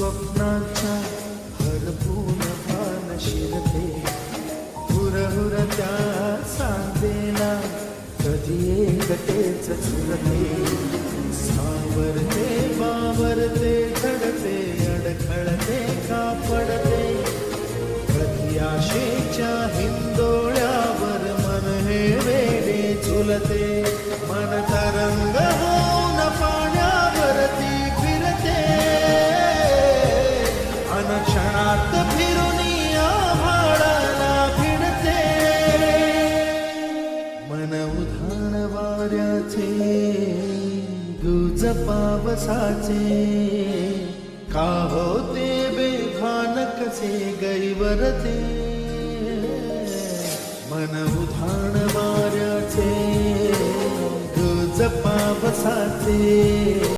स्वप्नांच्या हरपून भान शिरते, हुरहुर त्या सांगेना कधी एकटेच झुरते, सावरते बावरते झडते अडखळते का पडते, प्रत्याशेच्या हिंदोळ्यावर मन हे वेडे झुलते, मन तरंग होऊन पाण्यावरती फिरते, अनक्षणात फिरून आभाळाला भिडते, मन उधाण वाऱ्याचे गुज पावसाचे, का होते बेभान कसे गैवरते, मन उधाण वाऱ्याचे गुज पावसाचे,